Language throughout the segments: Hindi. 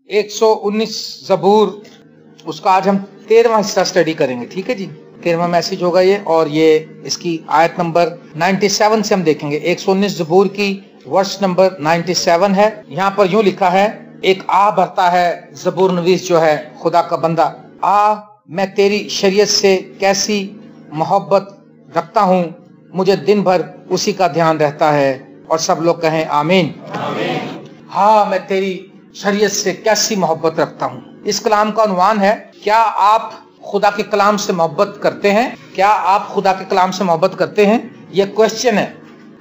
119 जबूर, उसका आज हम 13वां हिस्सा स्टडी करेंगे। ठीक है जी, 13वां मैसेज होगा ये, और ये इसकी आयत नंबर 97 से हम देखेंगे। 119 जबूर की वर्ष नंबर 97 है। यहाँ पर यूं लिखा है, एक आ भरता है जबूर नवीस जो है खुदा का बंदा, आ मैं तेरी शरीयत से कैसी मोहब्बत रखता हूँ, मुझे दिन भर उसी का ध्यान रहता है। और सब लोग कहें आमीन। हाँ, मैं तेरी शरीयत से कैसी मोहब्बत रखता हूँ। इस कलाम का उन्वान है, क्या आप खुदा के कलाम से मोहब्बत करते हैं? क्या आप खुदा के कलाम से मोहब्बत करते हैं? यह क्वेश्चन है।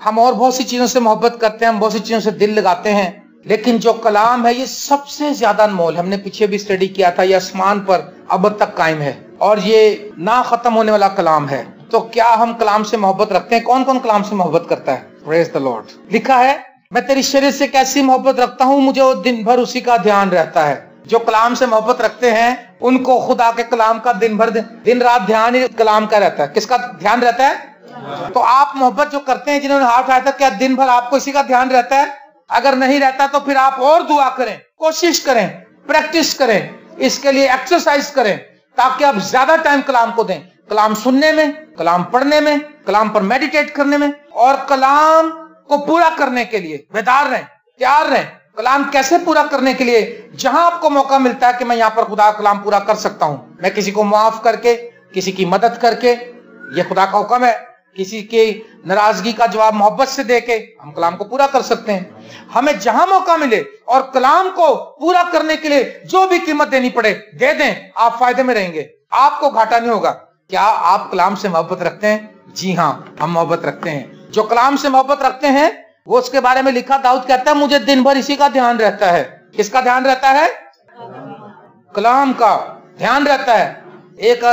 हम और बहुत सी चीजों से मोहब्बत करते हैं, हम बहुत सी चीजों से दिल लगाते हैं, लेकिन जो कलाम है ये सबसे ज्यादा अनमोल। हमने पीछे भी स्टडी किया था, ये आसमान पर अब तक कायम है और ये ना खत्म होने वाला कलाम है। तो क्या हम कलाम से मोहब्बत रखते हैं? कौन कौन कलाम से मोहब्बत करता है? Praise the Lord. लिखा है, मैं तेरी शरीयत से कैसी मोहब्बत रखता हूँ, मुझे वो दिन भर उसी का ध्यान रहता है। जो कलाम से मोहब्बत रखते हैं उनको खुदा के कलाम का दिन रात ध्यान ही कलाम का रहता है। किसका ध्यान रहता है? तो आप मोहब्बत जो करते हैं, जिन्होंने हाथ उठाया था, क्या दिन भर आपको इसी का ध्यान रहता है? अगर नहीं रहता तो फिर आप और दुआ करें, कोशिश करें, प्रैक्टिस करें, इसके लिए एक्सरसाइज करें, ताकि आप ज्यादा टाइम कलाम को दें। कलाम सुनने में, कलाम पढ़ने में, कलाम पर मेडिटेट करने में, और कलाम को पूरा करने के लिए बेदार रहें, तैयार रहें। कलाम कैसे पूरा करने के लिए? जहां आपको मौका मिलता है कि मैं यहाँ पर खुदा का कलाम पूरा कर सकता हूं, मैं किसी को माफ करके, किसी की मदद करके, यह खुदा का हुक्म है। किसी की नाराजगी का जवाब मोहब्बत से देके हम कलाम को पूरा कर सकते हैं। हमें जहां मौका मिले और कलाम को पूरा करने के लिए जो भी कीमत देनी पड़े दे दें, आप फायदे में रहेंगे, आपको घाटा नहीं होगा। क्या आप कलाम से मोहब्बत रखते हैं? जी हाँ, हम मोहब्बत रखते हैं। जो कलाम से मोहब्बत रखते हैं वो उसके बारे में लिखा, दाऊद कहता है, मुझे दिन भर इसी का ध्यान रहता है। किसका ध्यान रहता है? कलाम का ध्यान रहता है। एक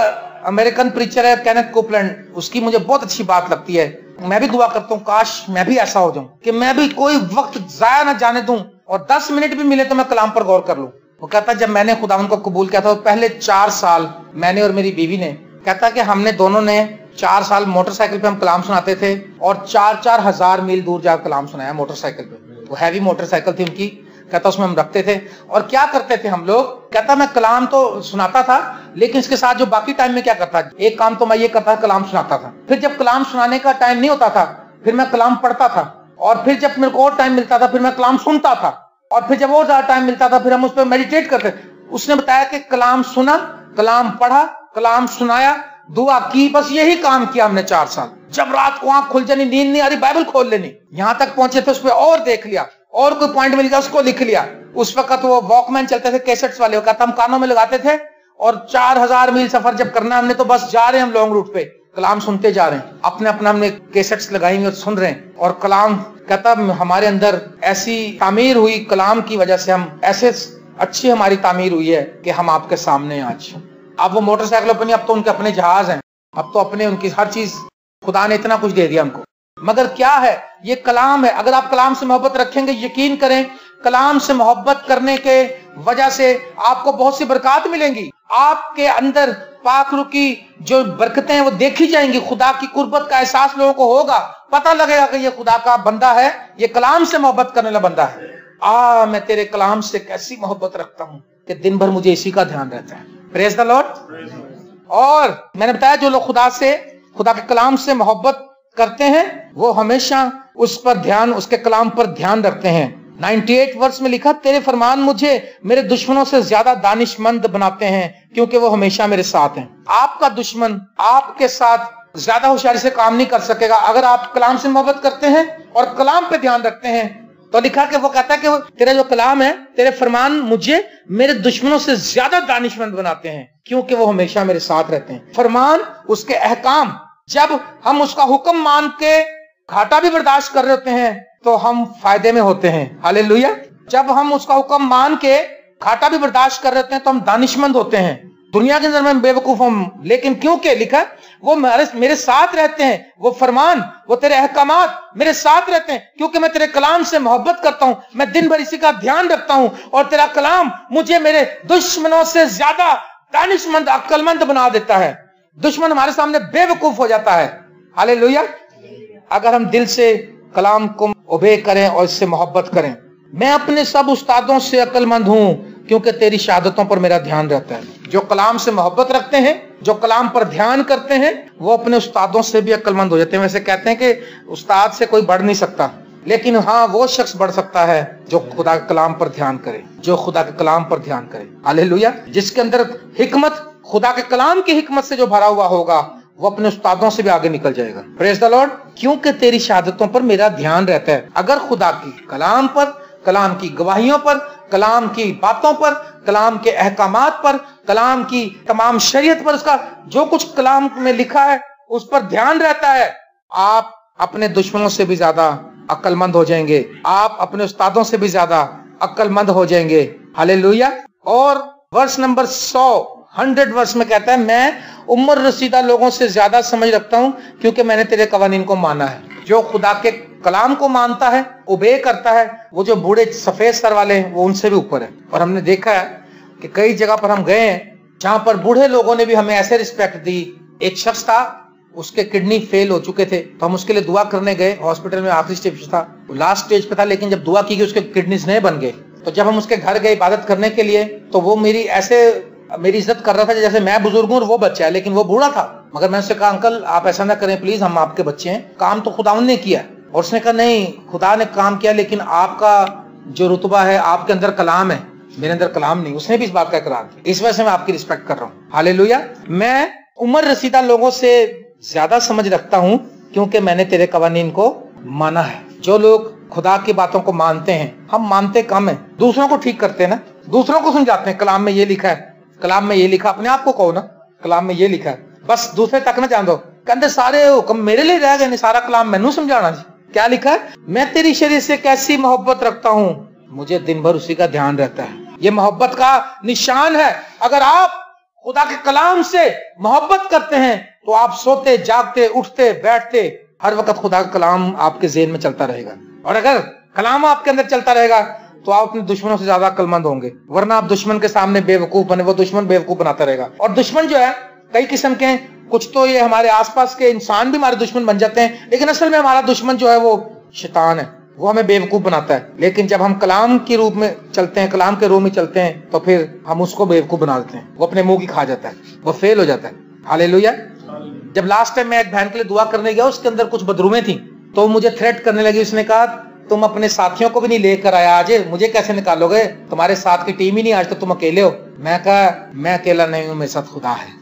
अमेरिकन प्रीचर है केनेथ कोपलैंड, उसकी मुझे बहुत अच्छी बात लगती है। मैं भी दुआ करता हूँ काश मैं भी ऐसा हो जाऊं कि मैं भी कोई वक्त जाया ना जाने दूं और 10 मिनट भी मिले तो मैं कलाम पर गौर कर लूं। वो कहता है, जब मैंने खुदावंद को कबूल किया था, तो पहले 4 साल मैंने और मेरी बीवी ने, कहता कि हमने दोनों ने 4 साल मोटरसाइकिल पे हम कलाम सुनाते थे और 4-4 हजार मील दूर जाकर कलाम सुनाया मोटरसाइकिल पे। वो हैवी मोटरसाइकिल थी उनकी। कहता उसमें हम रखते थे और क्या करते थे हम लोग? कहता मैं कलाम तो सुनाता था, लेकिन इसके साथ जो बाकी टाइम में क्या करता, एक काम तो मैं ये करता, कलाम सुनाता था। फिर जब कलाम सुनाने का टाइम नहीं होता था, फिर मैं कलाम पढ़ता था, और फिर जब मेरे को और टाइम मिलता था फिर मैं कलाम सुनता था, और फिर जब और ज्यादा टाइम मिलता था फिर हम उस पर मेडिटेट करते। उसने बताया कि कलाम सुना, कलाम पढ़ा, कलाम सुनाया, दुआ की, बस यही काम किया हमने 4 साल। जब रात को आंख खुल जानी, नींद नहीं आ रही, बाइबल खोल लेनी, यहां तक पहुंचे थे उस पर और देख लिया, और कोई पॉइंट मिल गया उसको लिख लिया। उस वक्त वो वॉकमैन चलते थे कैसेट्स वाले, कहता हम कानों में लगाते थे, और 4000 मील सफर जब करना हमने तो बस जा रहे हैं हम लॉन्ग रूट पे, कलाम सुनते जा रहे हैं, अपने अपना हमने कैसेट्स लगाई और सुन रहे हैं। और कलाम, कहता हमारे अंदर ऐसी तामीर हुई कलाम की वजह से, हम ऐसे अच्छी हमारी तामीर हुई है कि हम आपके सामने आज। अब वो मोटरसाइकिलों पर नहीं, अब तो उनके अपने जहाज हैं, अब तो अपने उनकी हर चीज, खुदा ने इतना कुछ दे दिया हमको। मगर क्या है? ये कलाम है। अगर आप कलाम से मोहब्बत रखेंगे, यकीन करें कलाम से मोहब्बत करने के वजह से आपको बहुत सी बरकत मिलेंगी। आपके अंदर पाक रूह की जो बरकतें हैं वो देखी जाएंगी। खुदा की कुर्बत का एहसास लोगों को होगा, पता लगेगा कि ये खुदा का बंदा है, ये कलाम से मोहब्बत करने वाला बंदा है। मैं तेरे कलाम से कैसी मोहब्बत रखता हूं कि दिन भर मुझे इसी का ध्यान रहता है। Praise the Lord. और मैंने बताया जो लोग खुदा के कलाम से मोहब्बत करते हैं वो हमेशा उस पर ध्यान, उसके कलाम पर ध्यान रखते हैं। 98 वर्ष में लिखा, तेरे फरमान मुझे मेरे दुश्मनों से ज्यादा दानिशमंद बनाते हैं, क्योंकि वो हमेशा मेरे साथ हैं। आपका दुश्मन आपके साथ ज्यादा होशियारी से काम नहीं कर सकेगा अगर आप कलाम से मोहब्बत करते हैं और कलाम पे ध्यान रखते हैं। तो लिखा कि वो कहता है कि तेरा जो कलाम है, तेरे फरमान मुझे मेरे दुश्मनों से ज्यादा दानिशमंद बनाते हैं, क्योंकि वो हमेशा मेरे साथ रहते हैं। फरमान, उसके अहकाम, जब हम उसका हुक्म मान के घाटा भी बर्दाश्त कर रहे होते हैं तो हम फायदे में होते हैं। हालेलुया। जब हम उसका हुक्म मान के घाटा भी बर्दाश्त कर रहे होते हैं तो हम दानिशमंद होते हैं। दुनिया के नजर में बेवकूफ हम, लेकिन क्योंकि लिखा वो मेरे साथ रहते हैं, वो फरमान, वो तेरे अहकामात मेरे साथ रहते हैं, क्योंकि मैं तेरे कलाम से मोहब्बत करता हूं, मैं दिन भर इसी का ध्यान रखता हूं, और तेरा कलाम मुझे मेरे दुश्मनों से ज्यादा दानिशमंद, अक्लमंद बना देता है। दुश्मन हमारे सामने बेवकूफ हो जाता है। हालेलुया। अगर हम दिल से कलाम को ओबे करें और इससे मोहब्बत करें। मैं अपने सब उस्तादों से अक्लमंद हूं, क्योंकि तेरी शहादतों पर मेरा ध्यान रहता है। जो कलाम से मोहब्बत रखते हैं, जो कलाम पर ध्यान करते हैं, वो अपने उस्तादों से भी अक्लमंद हो जाते हैं। वैसे कहते हैं कि उस्ताद से कोई बढ़ नहीं सकता, लेकिन हाँ वो शख्स बढ़ सकता है जो खुदा के कलाम पर ध्यान करे, जो खुदा के कलाम पर ध्यान करे। हालेलुया। जिसके अंदर हिकमत, खुदा के कलाम की हिकमत से जो भरा हुआ होगा, वो अपने उस्तादों से भी आगे निकल जाएगा। Praise the Lord. क्योंकि तेरी शहादतों पर मेरा ध्यान रहता है। अगर खुदा की कलाम पर, कलाम की गवाहियों पर, कलाम की बातों पर, कलाम के अहकामात पर, कलाम की तमाम शरीयत पर, उसका जो कुछ कलाम में लिखा है उस पर ध्यान रहता है, आप अपने दुश्मनों से भी ज्यादा अक्लमंद हो जाएंगे, आप अपने उस्तादों से भी ज्यादा अक्लमंद हो जाएंगे। हालेलुया। और वर्ष नंबर 100 वर्ष में कहता है, मैं उम्र रसीदा लोगों से ज्यादा समझ रखता हूं क्योंकि मैंने तेरे कवानीन को माना है। जो खुदा के कलाम को मानता है, ओबे करता है, वो जो बूढ़े सफेद सर वाले हैं वो उनसे भी ऊपर है। और हमने देखा है कि कई जगह पर हम गए हैं जहां पर बूढ़े लोगों ने भी हमें ऐसे रिस्पेक्ट दी। एक शख्स था, उसके किडनी फेल हो चुके थे, तो हम उसके लिए दुआ करने गए। हॉस्पिटल में आखिरी स्टेज था, लास्ट स्टेज पे था, लेकिन जब दुआ की गई उसके किडनीज नए बन गए। तो जब हम उसके घर गए इबादत करने के लिए, तो वो मेरी इज्जत कर रहा था जैसे मैं बुजुर्ग हूं और वो बच्चा है, लेकिन वो बूढ़ा था। मगर मैं उससे कहा, अंकल आप ऐसा ना करें प्लीज, हम आपके बच्चे हैं, काम तो खुदा ने किया। और उसने कहा, नहीं खुदा ने काम किया, लेकिन आपका जो रुतबा है, आपके अंदर कलाम है, मेरे अंदर कलाम नहीं। उसने भी इस बात का इकरार किया। इस वजह से मैं आपकी रिस्पेक्ट कर रहा हूँ। हालेलुया। मैं उम्र रसीदा लोगों से ज्यादा समझ रखता हूं क्योंकि मैंने तेरे कवानीन को माना है। जो लोग खुदा की बातों को मानते हैं, हम मानते कम है, दूसरों को ठीक करते हैं ना, दूसरों को समझाते हैं, कलाम में ये लिखा है, कलाम में ये लिखा। अपने आप को कहो ना, कलाम में ये लिखा है, बस दूसरे तक ना जान दो। कहते सारे हुक्म मेरे लिए रह गए, सारा कलाम मैनू समझाना जी। क्या लिखा है? मैं तेरी शरीयत से कैसी मोहब्बत रखता हूं, मुझे दिन भर उसी का ध्यान रहता है। ये मोहब्बत का निशान है। अगर आप खुदा के कलाम से मोहब्बत करते हैं तो आप सोते, जागते, उठते, बैठते, हर वक्त खुदा का कलाम आपके ज़हन में चलता रहेगा। और अगर कलाम आपके अंदर चलता रहेगा तो आप अपने दुश्मनों से ज्यादा अक्लमंद होंगे। वरना आप दुश्मन के सामने बेवकूफ बने, वो दुश्मन बेवकूफ बनाता रहेगा। और दुश्मन जो है कई किस्म के हैं। कुछ तो ये हमारे आसपास के इंसान भी हमारे दुश्मन बन जाते हैं, लेकिन असल में हमारा दुश्मन जो है वो शैतान है, वो हमें बेवकूफ बनाता है। लेकिन जब हम कलाम के रूप में चलते हैं, कलाम के रूप में चलते हैं, तो फिर हम उसको बेवकूफ बना देते हैं। वो अपने मुंह की खा जाता है, वो फेल हो जाता है। हालेलुया। जब लास्ट टाइम मैं एक बहन के लिए दुआ करने गया, उसके अंदर कुछ बदरूमें थी, तो मुझे थ्रेट करने लगी। उसने कहा, तुम अपने साथियों को भी नहीं लेकर आया आज, मुझे कैसे निकालोगे? तुम्हारे साथ की टीम ही नहीं, आज तो तुम अकेले हो। मैं कहा, मैं अकेला नहीं हूं, मेरे साथ खुदा है,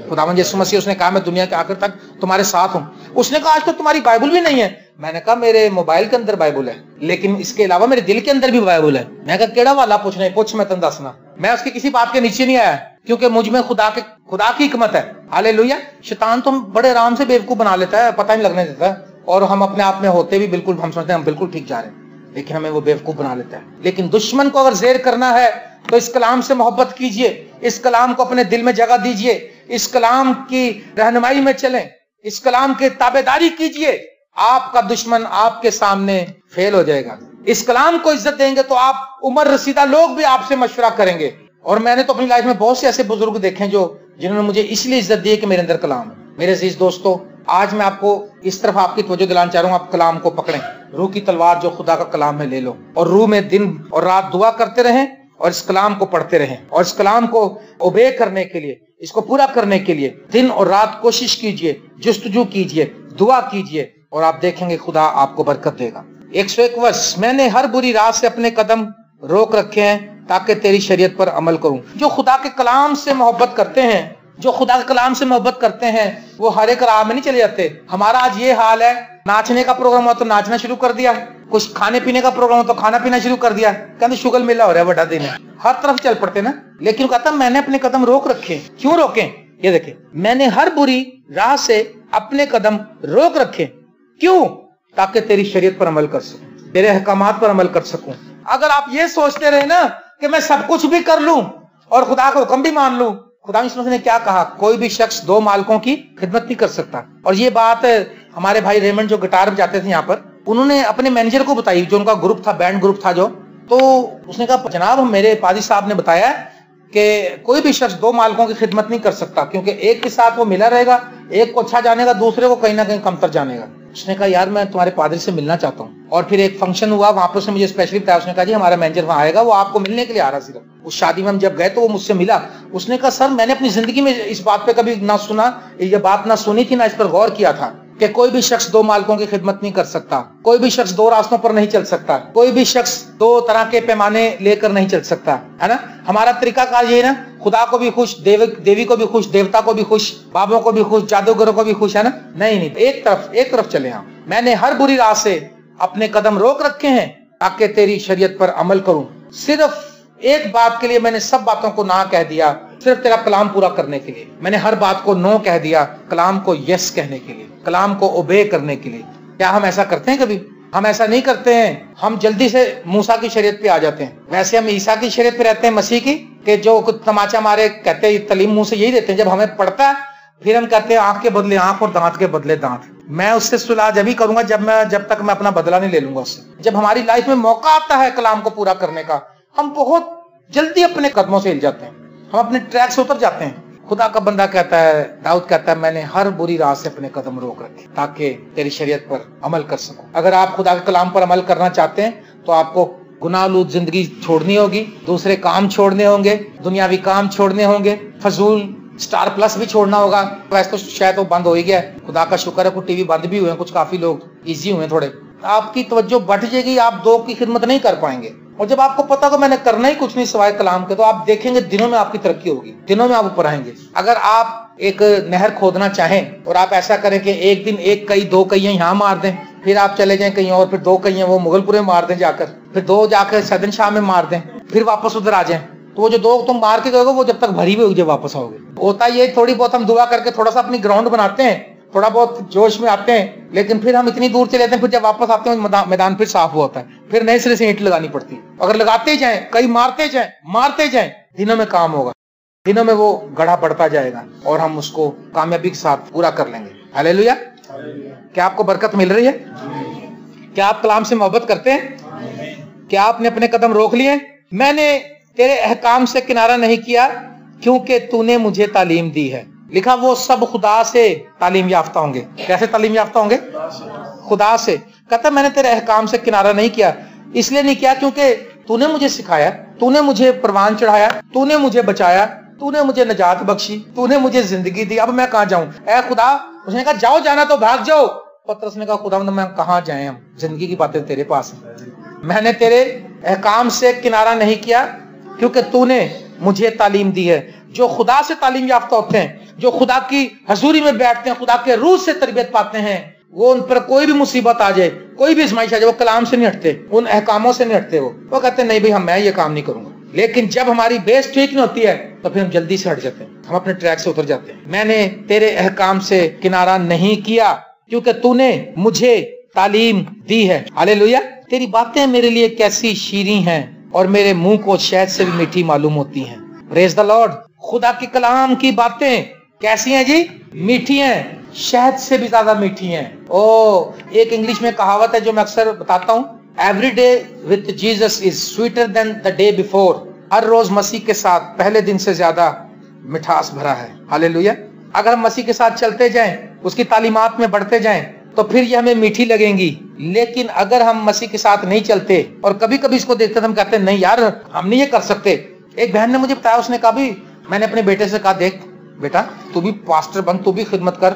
खुदावंद यीशु मसीह। उसने कहा, मैं दुनिया के आखिर तक तुम्हारे साथ हूं। उसने कहा, आज तो तुम्हारी बाइबल भी नहीं है। मैंने कहा, मेरे मोबाइल के अंदर बाइबल है, लेकिन इसके अलावा मेरे दिल के अंदर भी बाइबल है। मैं कहा, केड़ा वाला पूछ रहे, पूछ, मैं तुम दसना। मैं उसकी किसी बात के नीचे नहीं आया, क्योंकि मुझ में खुदा की हिकमत है। हालेलुया। शैतान तो बड़े आराम से बेवकूफ बना लेता है, पता नहीं लगने देता है, और हम अपने आप में होते भी बिल्कुल, हम समझते हैं हम बिल्कुल ठीक जा रहे हैं, लेकिन हमें वो बेवकूफ बना लेता है। लेकिन दुश्मन को अगर ज़ेर करना है तो इस कलाम से मोहब्बत कीजिए, इस कलाम को अपने दिल में जगह दीजिए, इस कलाम की रहनुमाई में चलें, इस कलाम की ताबेदारी कीजिए। आपका दुश्मन आपके सामने फेल हो जाएगा। इस कलाम को इज्जत देंगे तो आप, उम्र रसीदा लोग भी आपसे मशवरा करेंगे। और मैंने तो अपनी लाइफ में बहुत से ऐसे बुजुर्ग देखे जो जिन्होंने मुझे इसलिए इज्जत दी है कि मेरे अंदर कलाम है। मेरे अजीज दोस्तों, आज मैं आपको इस तरफ आपकी तवज्जो दिलाना चाह रहा हूं, आप कलाम को पकड़ें। रूह की तलवार जो खुदा का कलाम है ले लो, और रूह में दिन और रात दुआ करते रहें, और इस कलाम को पढ़ते रहें, और इस कलाम को ओबे करने के लिए, इसको पूरा करने के लिए दिन और रात कोशिश कीजिए, जुस्तजू कीजिए, दुआ कीजिए, और आप देखेंगे खुदा आपको बरकत देगा। 101 वर्ष। मैंने हर बुरी राह से अपने कदम रोक रखे हैं ताकि तेरी शरीयत पर अमल करूं। जो खुदा के कलाम से मोहब्बत करते हैं, जो खुदा के कलाम से मोहब्बत करते हैं, वो हर एक राह में नहीं चले जाते। हमारा आज ये हाल है, नाचने का प्रोग्राम हो तो नाचना शुरू कर दिया, कुछ खाने पीने का प्रोग्राम हो तो खाना पीना शुरू कर दिया, कहते शुगर मेला हो रहा है, बड़ा दिन है, हर तरफ चल पड़ते ना। लेकिन कहता मैंने अपने कदम रोक रखे। क्यों रोके? ये देखे, मैंने हर बुरी राह से अपने कदम रोक रखे। क्यों? ताकि तेरी शरीयत पर अमल कर सकूं, तेरे अहकामात पर अमल कर सकूं। अगर आप ये सोचते रहे ना कि मैं सब कुछ भी कर लूं और खुदा का हुक्म भी मान लूं, खुदा ने क्या कहा? कोई भी शख्स दो मालिकों की खिदमत नहीं कर सकता। और ये बात हमारे भाई रेमंड जो गिटार बजाते थे यहाँ पर, उन्होंने अपने मैनेजर को बताई, जो उनका ग्रुप था, बैंड ग्रुप था जो, तो उसने कहा, जनाब मेरे पादी साहब ने बताया कि कोई भी शख्स दो मालिकों की खिदमत नहीं कर सकता, क्योंकि एक के साथ वो मिला रहेगा, एक को अच्छा जानेगा, दूसरे को कहीं ना कहीं कमतर जानेगा। उसने कहा यार मैं तुम्हारे पादरी से मिलना चाहता हूँ। और फिर एक फंक्शन हुआ, वहां पर उसने मुझे स्पेशली बताया, उसने कहा जी हमारा मैनेजर वहां आएगा, वो आपको मिलने के लिए आ रहा सिर्फ। उस शादी में हम जब गए तो वो मुझसे मिला। उसने कहा सर मैंने अपनी जिंदगी में इस बात पे कभी ना सुना, ये बात ना सुनी थी, ना इस पर गौर किया था कि कोई भी शख्स दो मालिकों की खिदमत नहीं कर सकता, कोई भी शख्स दो रास्तों पर नहीं चल सकता, कोई भी शख्स दो तरह के पैमाने लेकर नहीं चल सकता, है ना। हमारा तरीकाकार ये है ना, खुदा को भी खुश, देवी को भी खुश, देवता को भी खुश, बाबों को भी खुश, जादूगरों को भी खुश, है ना। नहीं, एक तरफ चले। हाँ, मैंने हर बुरी राह से अपने कदम रोक रखे हैं ताकि तेरी शरीयत पर अमल करूं। सिर्फ एक बात के लिए मैंने सब बातों को ना कह दिया, सिर्फ तेरा कलाम पूरा करने के लिए। मैंने हर बात को नो कह दिया, कलाम को यस कहने के लिए, कलाम को ओबे करने के लिए। क्या हम ऐसा करते हैं? कभी हम ऐसा नहीं करते हैं। हम जल्दी से मूसा की शरीयत पे आ जाते हैं। वैसे हम ईसा की शरीयत पे रहते हैं, मसीह की, कि जो कुछ तमाचा मारे कहते हैं, तलीम मुंह से यही देते हैं। जब हमें पड़ता है फिर हम कहते हैं आंख के बदले आंख और दांत के बदले दांत। मैं उससे सुलह जब ही करूंगा जब तक मैं अपना बदला नहीं ले लूंगा उससे। जब हमारी लाइफ में मौका आता है कलाम को पूरा करने का, हम बहुत जल्दी अपने कदमों से हिल जाते हैं, हम अपने ट्रैक से उतर जाते हैं। खुदा का बंदा कहता है, दाऊद कहता है, मैंने हर बुरी राह से अपने कदम रोक रखे ताकि तेरी शरीयत पर अमल कर सकूं। अगर आप खुदा के कलाम पर अमल करना चाहते हैं तो आपको गुनाहलूद जिंदगी छोड़नी होगी, दूसरे काम छोड़ने होंगे, दुनियावी काम छोड़ने होंगे, फजूल स्टार प्लस भी छोड़ना होगा। वैसे तो शायद वो बंद हो ही गया है, खुदा का शुक्र है। कुछ टीवी बंद भी हुए हैं, कुछ काफी लोग इजी हुए थोड़े। आपकी तवज्जो बढ़ जाएगी, आप दो की खिदमत नहीं कर पाएंगे। और जब आपको पता होगा मैंने करना ही कुछ नहीं सिवाय कलाम के, तो आप देखेंगे दिनों में आपकी तरक्की होगी, दिनों में आप ऊपर आएंगे। अगर आप एक नहर खोदना चाहें और आप ऐसा करें कि एक दिन एक कई दो कईयां यहाँ मार दें, फिर आप चले जाएं कहीं और, फिर दो कईयां वो मुगलपुरे में मार दें जाकर, फिर दो जाकर सदन शाह में मार दें, फिर वापस उधर आ जाएं, तो वो जो दो तुम मार के गए वो जब तक भरी हुई होगी जब वापस आओगे। होता ये थोड़ी बहुत हम दुआ करके थोड़ा सा अपनी ग्राउंड बनाते हैं, थोड़ा बहुत जोश में आते हैं, लेकिन फिर हम इतनी दूर चले जाते हैं, फिर जब वापस आते हैं मैदान फिर साफ हुआ होता है, फिर नए सिरे से ईंट लगानी पड़ती है। अगर लगाते जाएं, कई मारते जाएं, दिनों में काम होगा, दिनों में वो गढ़ा बढ़ता जाएगा और हम उसको कामयाबी के साथ पूरा कर लेंगे। हालेलुया। क्या आपको बरकत मिल रही है? क्या आप कलाम से मोहब्बत करते हैं? क्या आपने अपने कदम रोक लिए? मैंने तेरे अहकाम से किनारा नहीं किया क्योंकि तूने मुझे तालीम दी है। लिखा वो सब खुदा से तालीम याफ्ता होंगे। कैसे तालीम याफ्ता होंगे? खुदा से। कहता मैंने तेरे अहकाम से किनारा नहीं किया, इसलिए नहीं किया क्योंकि तूने मुझे सिखाया, तूने मुझे परवान चढ़ाया, तूने मुझे बचाया, तूने मुझे निजात बख्शी, तूने मुझे जिंदगी दी। अब मैं कहाँ जाऊं? ऐ खुदा, उसने कहा जाओ, जाना तो भाग जाओ। पतरस ने कहा खुदा मैं कहाँ जाए, हम जिंदगी की बातें तेरे पास है। मैंने तेरे अहकाम से किनारा नहीं किया क्योंकि तूने मुझे तालीम दी है। जो खुदा से तालीम याफ्ता होते हैं, जो खुदा की हजूरी में बैठते हैं, खुदा के रूह से तरबियत पाते हैं, वो उन पर कोई भी मुसीबत आ जाए, कोई भी आजमाइश आ जाए, वो कलाम से नहीं हटते, उन अहकामों से नहीं हटते। वो कहते हैं नहीं भाई मैं ये काम नहीं करूंगा। लेकिन जब हमारी बेस ठीक नहीं होती है तो फिर हम जल्दी से हट जाते हैं, हम अपने ट्रैक से उतर जाते हैं। मैंने तेरे अहकाम से किनारा नहीं किया क्योंकि तूने मुझे तालीम दी है। हालेलुया। तेरी बातें मेरे लिए कैसी शीरीं हैं और मेरे मुंह को शहद से भी मीठी मालूम होती हैं। Praise the Lord. खुदा की कलाम की बातें कैसी हैं जी? मीठी हैं, शहद से भी ज्यादा मीठी हैं। एक इंग्लिश में कहावत है जो मैं अक्सर बताता हूँ, every day with Jesus is sweeter than the day before. हर रोज मसीह के साथ पहले दिन से ज्यादा मिठास भरा है। हालेलुया। अगर हम मसीह के साथ चलते जाएं, उसकी तालीमात में बढ़ते जाएं, तो फिर ये हमें मीठी लगेंगी। लेकिन अगर हम मसीह के साथ नहीं चलते और कभी कभी इसको देखते तो हम कहते हैं नहीं यार हम नहीं ये कर सकते। एक बहन ने मुझे बताया, उसने कहा भी मैंने अपने बेटे से कहा देख बेटा तू भी पास्टर बन, तू भी खिदमत कर,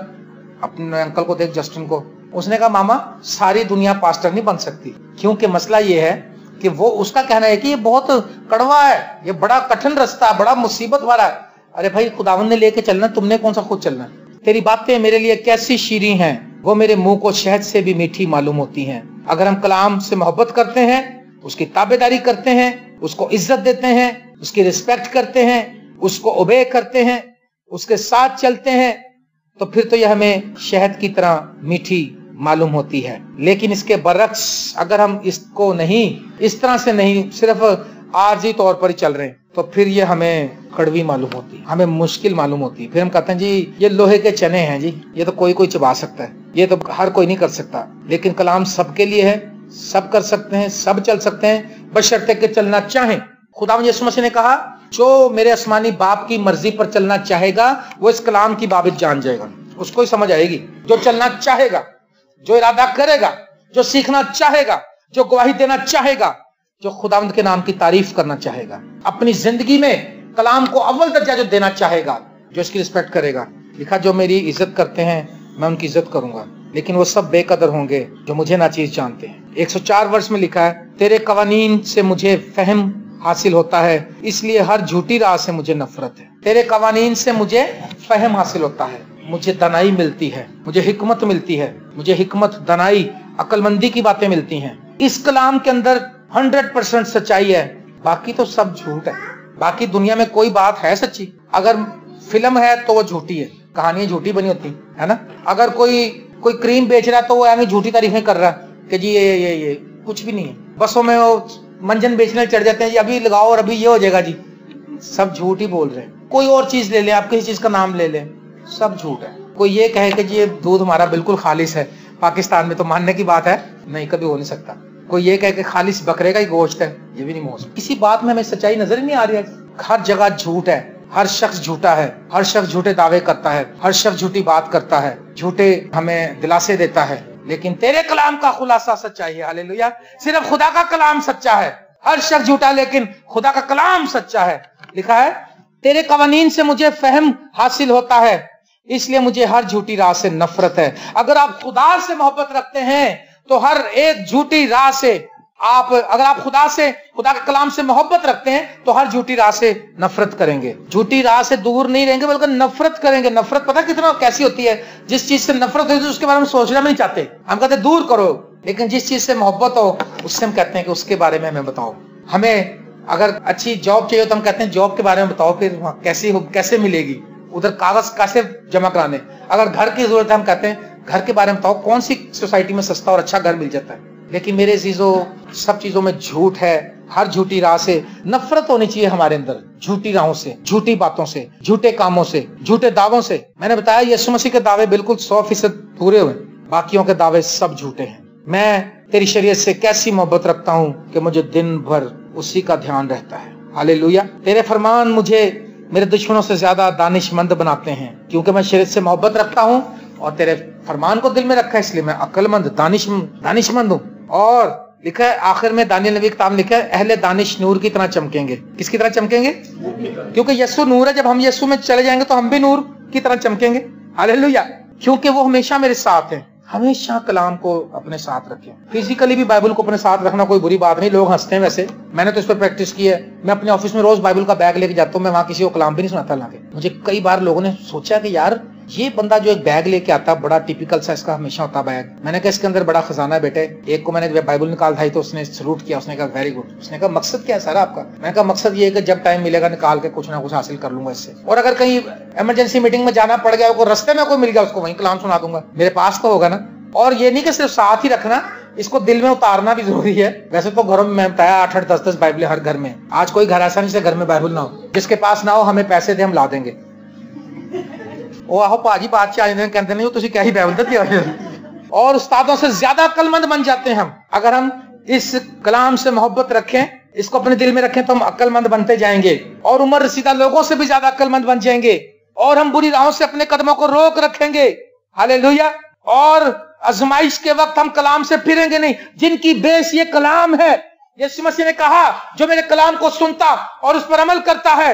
अपने अंकल को देख जस्टिन को। उसने कहा मामा सारी दुनिया पास्टर नहीं बन सकती, क्योंकि मसला ये है कि वो उसका कहना है कि ये बहुत कड़वा है, ये बड़ा कठिन रास्ता, बड़ा मुसीबत वाला है। अरे भाई खुदावन ने लेके चलना, तुमने कौन सा खुद चलना? तेरी बातें मेरे लिए कैसी शीरीं हैं, वो मेरे मुंह को शहद से भी मीठी मालूम होती हैं। अगर हम कलाम से मोहब्बत करते हैं, उसकी ताबेदारी करते हैं, उसको इज्जत देते हैं, उसकी रिस्पेक्ट करते हैं, उसको ओबे करते हैं, उसके साथ चलते हैं, तो फिर तो यह हमें शहद की तरह मीठी मालूम होती है। लेकिन इसके बरक्स अगर हम इसको नहीं, इस तरह से नहीं, सिर्फ आर्जी तौर पर ही चल रहे हैं, तो फिर ये हमें कड़वी मालूम होती है, हमें मुश्किल मालूम होती है। फिर हम कहते हैं जी ये लोहे के चने हैं जी, ये तो कोई चबा सकता है, ये तो हर कोई नहीं कर सकता। लेकिन कलाम सबके लिए है, सब कर सकते हैं, सब चल सकते हैं, बशर्ते के चलना चाहें। खुदा यीशु मसीह ने कहा जो मेरे आसमानी बाप की मर्जी पर चलना चाहेगा वो इस कलाम की बाबित जान जाएगा, उसको ही समझ आएगी। जो चलना चाहेगा, जो इरादा करेगा, जो सीखना चाहेगा, जो गवाही देना चाहेगा, जो खुदावंद के नाम की तारीफ करना चाहेगा, अपनी जिंदगी में कलाम को अव्वल दर्जा जो देना चाहेगा, जो इसकी रिस्पेक्ट करेगा। लिखा जो मेरी इज्जत करते हैं मैं उनकी इज्जत करूंगा, लेकिन वो सब बेकदर होंगे जो मुझे नाचीज जानते हैं। 104 वर्ष में लिखा है, तेरे कवानीन से मुझे फहम हासिल होता है, इसलिए हर झूठी राह से मुझे नफरत है। तेरे कवानीन से मुझे फहम हासिल होता है, मुझे दनाई मिलती है, मुझे हिकमत मिलती है, मुझे हिकमत, दनाई, अक्लमंदी की बातें मिलती हैं। इस कलाम के अंदर 100% सच्चाई है, बाकी तो सब झूठ है। बाकी दुनिया में कोई बात है सच्ची? अगर फिल्म है तो वो झूठी है, कहानियां झूठी बनी होती है ना। अगर कोई क्रीम बेच रहा है तो वो यानी झूठी तारीफें कर रहा है कि जी ये कुछ भी नहीं है। बसों में वो मंजन बेचने चढ़ जाते हैं, जी अभी लगाओ और अभी ये हो जाएगा जी, सब झूठ ही बोल रहे हैं। कोई और चीज ले ले, आप किसी चीज का नाम ले ले, सब झूठ है। कोई ये कहे कि जी ये दूध हमारा बिल्कुल खालिस है, पाकिस्तान में तो मानने की बात है, नहीं कभी हो नहीं सकता। कोई ये कहे कि खालिस बकरे का ही गोश्त है, ये भी नहीं हो सकता। किसी बात में हमें सच्चाई नजर ही नहीं आ रही है। हर जगह झूठ है, हर शख्स झूठा है, हर शख्स झूठे दावे करता है, हर शख्स झूठी बात करता है, झूठे हमें दिलासे देता है। लेकिन तेरे कलाम का खुलासा सच्चाई है। हालेलुया। सिर्फ खुदा का कलाम सच्चा है, हर शख्स झूठा लेकिन खुदा का कलाम सच्चा है। लिखा है, तेरे कवानीन से मुझे फहम हासिल होता है, इसलिए मुझे हर झूठी राह से नफरत है। अगर आप खुदा से मोहब्बत रखते हैं तो हर एक झूठी राह से अगर आप खुदा के कलाम से मोहब्बत रखते हैं तो हर झूठी राह से नफरत करेंगे। झूठी राह से दूर नहीं रहेंगे बल्कि नफरत करेंगे। नफरत पता कितना कैसी होती है? जिस चीज से नफरत होती है उसके बारे में सोचना भी नहीं चाहते, हम कहते दूर करो। लेकिन जिस चीज से मोहब्बत हो उससे हम कहते हैं कि उसके बारे में हमें बताओ। हमें अगर अच्छी जॉब चाहिए तो हम कहते हैं जॉब के बारे में बताओ, फिर कैसे मिलेगी, उधर कागज कैसे जमा कराने। अगर घर की जरूरत है हम कहते हैं घर के बारे में बताओ, कौन सी सोसाइटी में सस्ता और अच्छा घर मिल जाता है। लेकिन मेरे अजीजों, सब चीजों में झूठ है। हर झूठी राह से नफरत होनी चाहिए हमारे अंदर, झूठी राहों से, झूठी बातों से, झूठे कामों से, झूठे दावों से। मैंने बताया यीशु मसीह के दावे बिल्कुल 100% पूरे हुए, बाकियों के दावे सब झूठे हैं। मैं तेरी शरीयत से कैसी मोहब्बत रखता हूँ कि मुझे दिन भर उसी का ध्यान रहता है। हालेलुया। तेरे फरमान मुझे मेरे दुश्मनों से ज्यादा दानिशमंद बनाते हैं, क्योंकि मैं शरीयत से मोहब्बत रखता हूँ और तेरे फरमान को दिल में रखा है, इसलिए मैं अक्लमंद दानिशमंद हूँ। और लिखा है आखिर में दानियल नबी किताब में लिखा है, अहले दानिश नूर की तरह चमकेंगे। किसकी तरह चमकेंगे? क्योंकि यीशु नूर है। जब हम यीशु में चले जाएंगे तो हम भी नूर की तरह चमकेंगे। हालेलुया। क्योंकि वो हमेशा मेरे साथ है। हमेशा कलाम को अपने साथ रखें। फिजिकली भी बाइबल को अपने साथ रखना कोई बुरी बात नहीं। लोग हंसते हैं, वैसे मैंने तो इस पर प्रैक्टिस की है। मैं अपने ऑफिस में रोज बाइबल का बैग लेके जाता हूँ, मैं वहां किसी को कलाम भी नहीं सुनाता लाके। मुझे कई बार लोगों ने सोचा कि यार ये बंदा जो एक बैग लेके आता, बड़ा टिपिकल सा इसका हमेशा होता बैग। मैंने कहा इसके अंदर बड़ा खजाना है बेटे। एक को मैंने बाइबल निकाल दी तो उसने सलूट किया, उसने कहा वेरी गुड। उसने कहा मकसद क्या है सारा आपका? मैंने कहा मकसद ये है कि जब टाइम मिलेगा निकाल के कुछ ना कुछ हासिल कर लूंगा इससे। और अगर कहीं इमरजेंसी मीटिंग में जाना पड़ गया, रास्ते में कोई मिल गया, उसको वहीं कलाम सुना दूंगा। मेरे पास तो होगा ना। और ये नहीं कि सिर्फ साथ ही रखना, इसको दिल में उतारना भी जरूरी है। वैसे तो घरों में मैं बताया 8-8, 10-10 बाइबल हर घर में। आज कोई घर ऐसा नहीं से घर में बाइबल ना हो। जिसके पास ना हो हमें पैसे दे, हम ला देंगे। वो आहो पाजी बादशाह कहते नहीं, तुझे क्या ही बाइबल देती। और उस्तादों से ज्यादा अक्लमंद बन जाते हैं हम। अगर हम इस कलाम से मोहब्बत रखें, इसको अपने दिल में रखें, तो हम अक्लमंद बनते जाएंगे और उम्र रसीदा लोगों से भी ज्यादा अक्लमंद बन जाएंगे। और हम बुरी राहों से अपने कदमों को रोक रखेंगे। हालेलुया। और आजमाइश के वक्त हम कलाम से फिरेंगे नहीं। जिनकी बेस ये कलाम है, यीशु मसीह ने कहा जो मेरे कलाम को सुनता और उस पर अमल करता है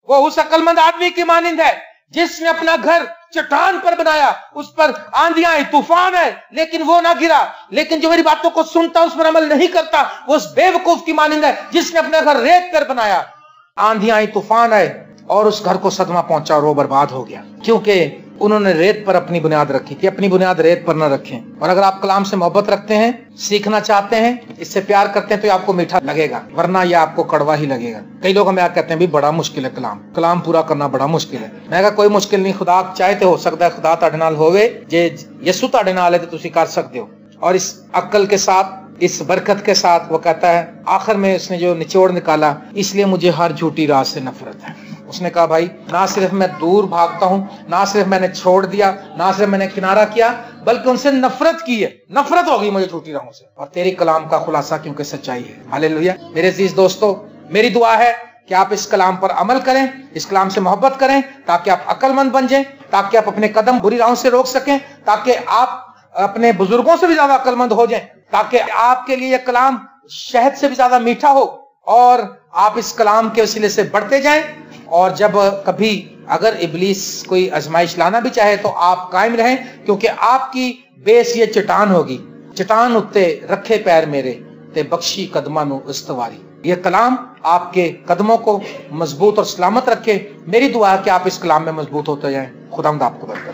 वो उस अक्लमंद आदमी की मानिंद है जिसने अपना घर चट्टान पर बनाया। उस पर आंधियां आई, तूफान है, लेकिन वो ना गिरा। लेकिन जो मेरी बातों को सुनता उस पर अमल नहीं करता, वो उस बेवकूफ की मानिंद है जिसने अपना घर रेत पर बनाया। आंधियां आई, तूफान आए और उस घर को सदमा पहुंचा और वो बर्बाद हो गया, क्योंकि उन्होंने रेत पर अपनी बुनियाद रखी थी। अपनी बुनियाद रेत पर न रखें। और अगर आप कलाम से मोहब्बत रखते हैं, सीखना चाहते हैं, इससे प्यार करते हैं, तो ये आपको मीठा लगेगा, वरना ये आपको कड़वा ही लगेगा। कई लोग हमें कहते हैं भी बड़ा मुश्किल है कलाम पूरा करना बड़ा मुश्किल है। मैं कहा कोई मुश्किल नहीं, खुदा चाहे तो हो सकता है खुदा तुहाडे नाल होवे, जे यसू तुहाडे नाल है तो तुसी कर सकते हो। और इस अक्ल के साथ, इस बरकत के साथ वो कहता है आखिर में उसने जो निचोड़ निकाला, इसलिए मुझे हर झूठी राह से नफरत है। उसने कहा भाई ना सिर्फ मैं दूर भागता हूं, ना सिर्फ मैंने छोड़ दिया, ना सिर्फ मैंने किनारा किया, बल्कि उनसे नफरत की है। नफरत हो गई मुझे झूठी राहों से, और तेरी कलाम का खुलासा क्योंकि सच्चाई है। हालेलुया। मेरे अजीज दोस्तों, मेरी दुआ है कि आप इस कलाम पर अमल करें, इस कलाम से मोहब्बत करें, ताकि आप अक्लमंद बन जाएं, ताकि आप अपने कदम बुरी राहों से रोक सकें, ताकि आप अपने बुजुर्गों से भी ज्यादा अक्लमंद हो जाएं, ताकि आपके लिए यह कलाम शहद से भी ज्यादा मीठा हो और आप इस कलाम के वसीले से बढ़ते जाएं। और जब कभी अगर इब्लीस कोई आजमाइश लाना भी चाहे तो आप कायम रहें, क्योंकि आपकी बेस ये चट्टान होगी। चट्टान उत्ते रखे पैर मेरे ते बख्शी कदमां नू इस्तवारी। ये कलाम आपके कदमों को मजबूत और सलामत रखे। मेरी दुआ है कि आप इस कलाम में मजबूत होते जाएं। खुदावंद आपको बरकत।